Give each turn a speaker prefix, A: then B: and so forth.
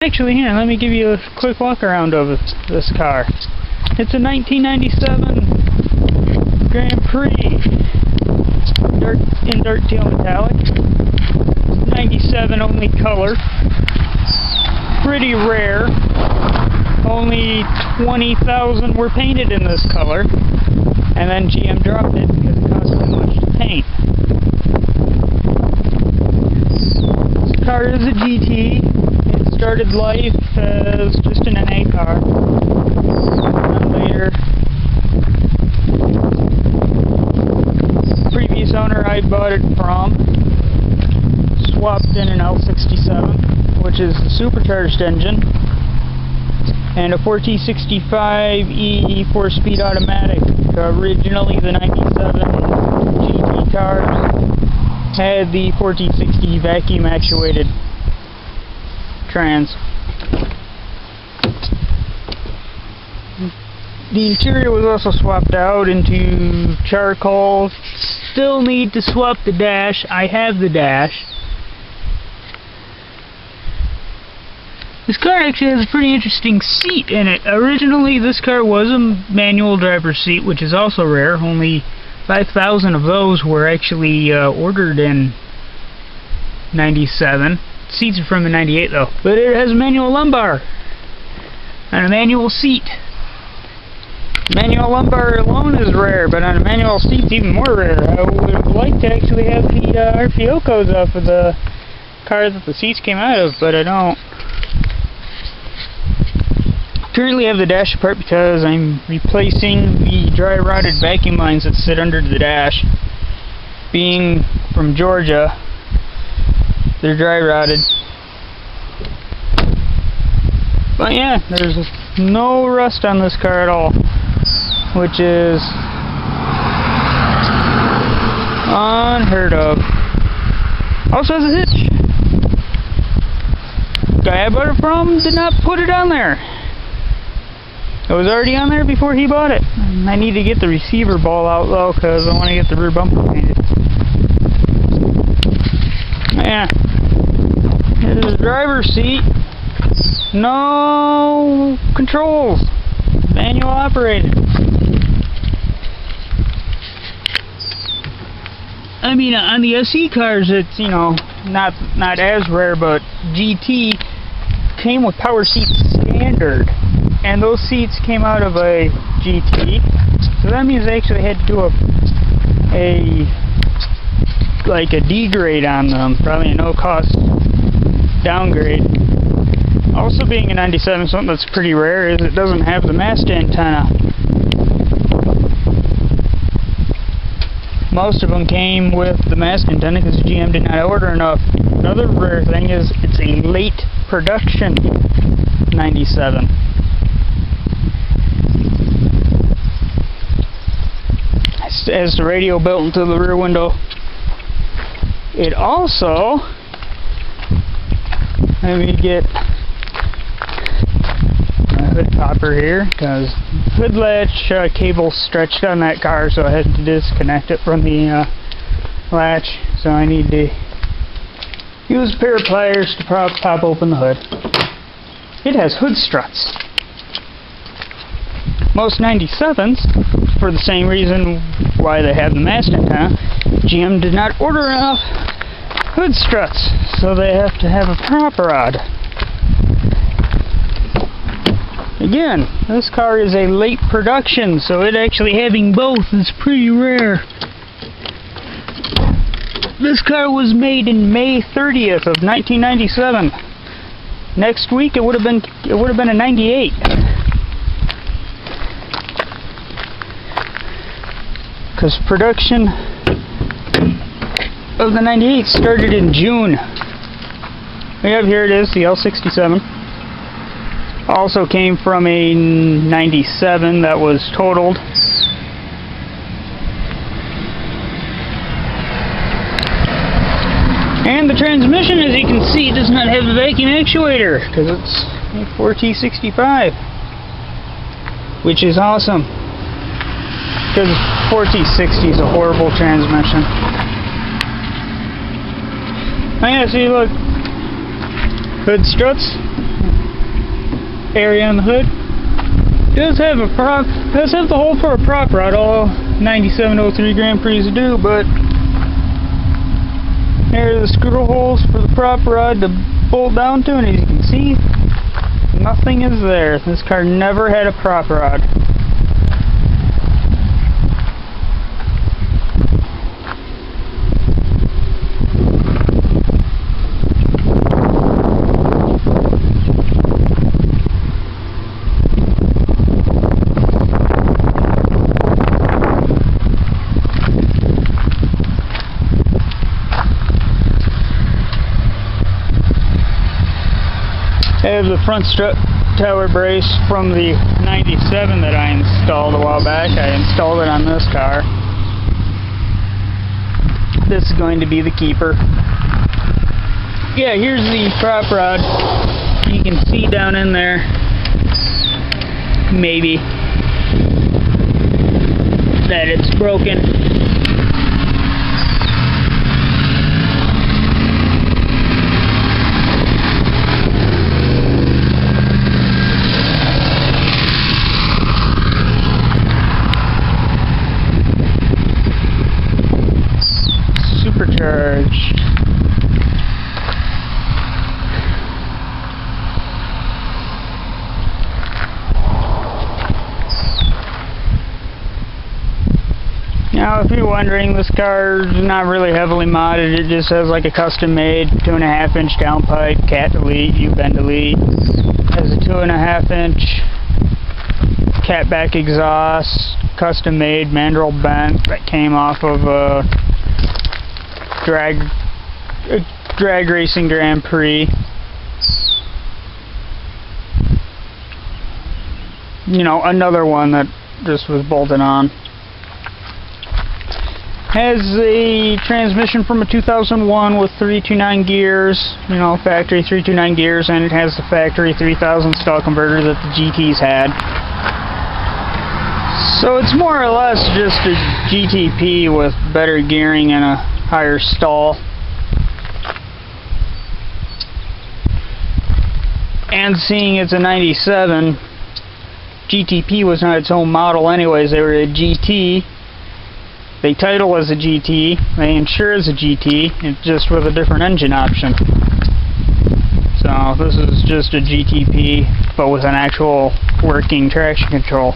A: Actually, here, let me give you a quick walk around of this car. It's a 1997 Grand Prix in dark teal metallic. 97 only color. Pretty rare. Only 20,000 were painted in this color. And then GM dropped it because it cost too much to paint. This car is a GT. It started life as just an NA car. And later, previous owner I bought it from swapped in an L67, which is a supercharged engine, and a 4T65E 4-speed automatic. Originally the 97 GT cars had the 4T60 vacuum actuated trans. The interior was also swapped out into charcoal. Still need to swap the dash. I have the dash. This car actually has a pretty interesting seat in it. Originally this car was a manual driver's seat, which is also rare. Only 5,000 of those were actually ordered in 97. Seats are from the 98 though. But it has a manual lumbar and a manual seat. Manual lumbar alone is rare, but on a manual seat it's even more rare. I would like to actually have the RPO codes off of the car that the seats came out of, but I don't. Currently I have the dash apart because I'm replacing the dry rotted vacuum lines that sit under the dash. Being from Georgia, they're dry rotted. But yeah, there's no rust on this car at all, which is unheard of. Also has a hitch. Guy I bought it from did not put it on there. It was already on there before he bought it. I need to get the receiver ball out though, because I want to get the rear bumper painted. Yeah. Here's the driver's seat. No controls. Manual operated. I mean, on the SE cars, it's, you know, not as rare, but GT came with power seats standard. And those seats came out of a GT, so that means they actually had to do a degrade on them, probably a no-cost downgrade. Also, being a 97, something that's pretty rare is it doesn't have the mast antenna. Most of them came with the mast antenna because GM did not order enough. Another rare thing is it's a late production 97. Has the radio built into the rear window. It also, let me get my hood topper here, because hood latch cable stretched on that car, so I had to disconnect it from the latch. So I need to use a pair of pliers to pop open the hood. It has hood struts. Most 97s, for the same reason why they have the mast antenna, GM did not order enough hood struts, so they have to have a prop rod. Again, this car is a late production, so it actually having both is pretty rare. This car was made in May 30th of 1997. Next week it would have been a 98. Because production of the 98 started in June. We have, here it is, the L67. Also came from a 97 that was totaled. And the transmission, as you can see, does not have a vacuum actuator because it's a 4T65, which is awesome. Because 4T60 is a horrible transmission. Oh yeah, see, look. Hood struts. area on the hood. Does have the hole for a prop rod, all 9703 Grand Prix do, but here are the screw holes for the prop rod to bolt down to, and as you can see, nothing is there. This car never had a prop rod. I have the front strut tower brace from the 97 that I installed a while back. I installed it on this car. This is going to be the keeper. Yeah, here's the prop rod. You can see down in there, maybe, that it's broken. Supercharged. Now, if you're wondering, this car is not really heavily modded. It just has like a custom-made 2.5-inch downpipe, cat delete, U-bend delete. Has a 2.5-inch catback exhaust, custom-made mandrel bent that came off of a drag racing Grand Prix. You know, another one that just was bolted on. Has a transmission from a 2001 with 329 gears, you know, factory 329 gears, and it has the factory 3000 stall converter that the GTs had. So it's more or less just a GTP with better gearing and a higher stall. And seeing it's a 97, GTP was not its own model anyways. They were a GT. They title as a GT, they insure as a GT, it's just with a different engine option. So this is just a GTP, but with an actual working traction control.